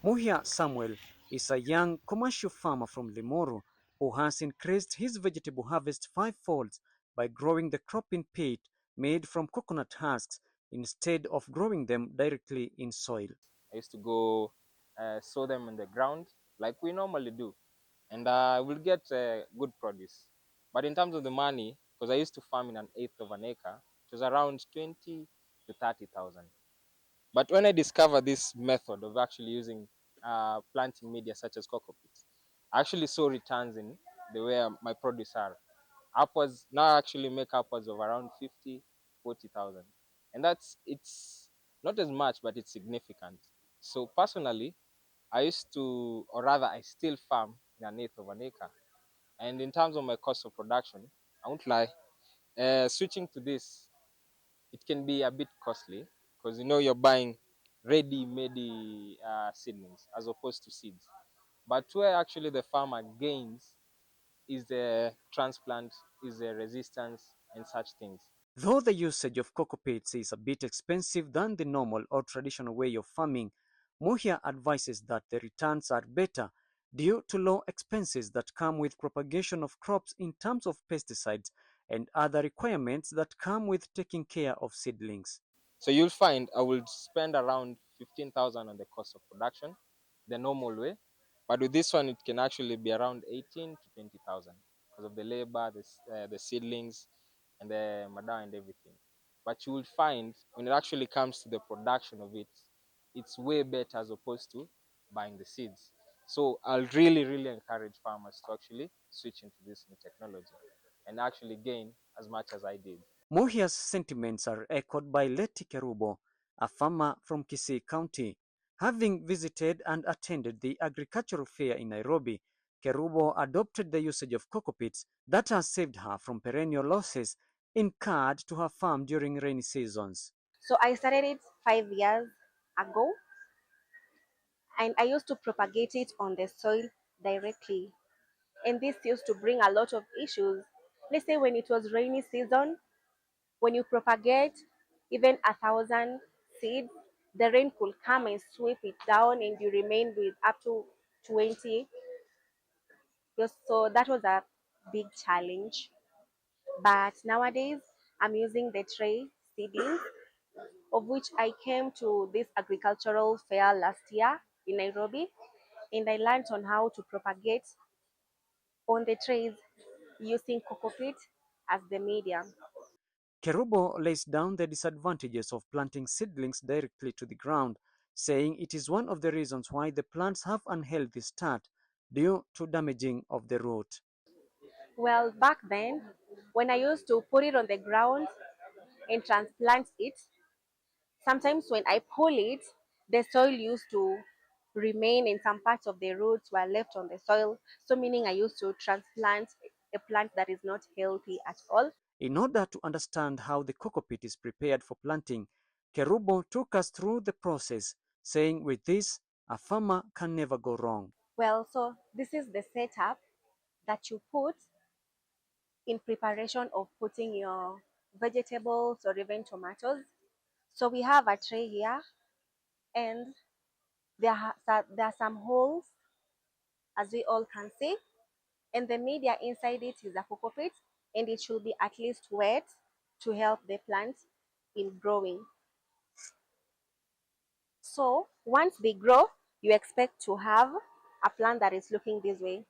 Muhia Samuel is a young commercial farmer from Limuru who has increased his vegetable harvest fivefold by growing the crop in peat made from coconut husks instead of growing them directly in soil. I used to go sow them in the ground like we normally do, and I will get good produce. But in terms of the money, because I used to farm in an eighth of an acre, it was around 20 to 30,000. But when I discovered this method of actually using planting media such as cocoa peats, I actually saw returns in the way my produce are. Upwards, now I actually make upwards of around 50, 40,000. And it's not as much, but it's significant. So personally, I used to, or rather I still farm in an eighth of an acre. And in terms of my cost of production, I won't lie, switching to this, it can be a bit costly because you're buying ready-made seedlings as opposed to seeds. But where actually the farmer gains is the transplant, is the resistance, and such things. Though the usage of cocoa peats is a bit expensive than the normal or traditional way of farming, Muhia advises that the returns are better due to low expenses that come with propagation of crops in terms of pesticides and other requirements that come with taking care of seedlings. So you'll find I will spend around 15,000 on the cost of production, the normal way. But with this one, it can actually be around 18 to 20,000 because of the labor, the seedlings, and the madawa and everything. But you will find when it actually comes to the production of it, it's way better as opposed to buying the seeds. So I'll really, really encourage farmers to actually switch into this new technology and actually gain as much as I did. Muhia's sentiments are echoed by Leti Kerubo, a farmer from Kisii County. Having visited and attended the agricultural fair in Nairobi, Kerubo adopted the usage of cocoa peats that has saved her from perennial losses incurred to her farm during rainy seasons. So I started it 5 years ago, and I used to propagate it on the soil directly. And this used to bring a lot of issues. Let's say when it was rainy season, when you propagate even 1,000 seeds, the rain could come and sweep it down, and you remain with up to 20. Yes, so that was a big challenge. But nowadays, I'm using the tray seedlings, of which I came to this agricultural fair last year in Nairobi, and I learned on how to propagate on the trays using cocoa peat as the medium. Kerubo lays down the disadvantages of planting seedlings directly to the ground, saying it is one of the reasons why the plants have unhealthy start due to damaging of the root. Well, back then, when I used to put it on the ground and transplant it, sometimes when I pull it, the soil used to remain and some parts of the roots were left on the soil. So meaning I used to transplant a plant that is not healthy at all. In order to understand how the cocoa peat is prepared for planting, Kerubo took us through the process, saying with this, a farmer can never go wrong. Well, so this is the setup that you put in preparation of putting your vegetables or even tomatoes. So we have a tray here, and there are some holes, as we all can see, and the media inside it is a cocoa peat, and it should be at least wet to help the plant in growing. So once they grow, you expect to have a plant that is looking this way.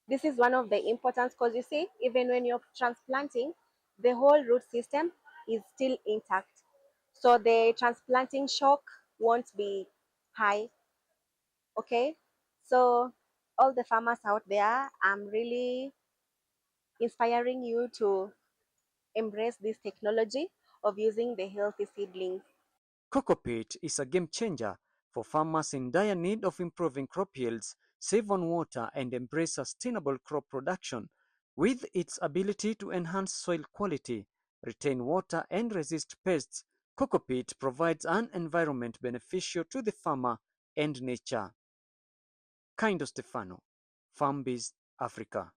This is one of the importance because you see, even when you're transplanting, the whole root system is still intact. So the transplanting shock won't be high. Okay. So all the farmers out there, I'm really inspiring you to embrace this technology of using the healthy seedlings. Cocoa peat is a game changer for farmers in dire need of improving crop yields, save on water, and embrace sustainable crop production. With its ability to enhance soil quality, retain water, and resist pests, cocoa peat provides an environment beneficial to the farmer and nature. Kind Stefano, FarmBiz Africa.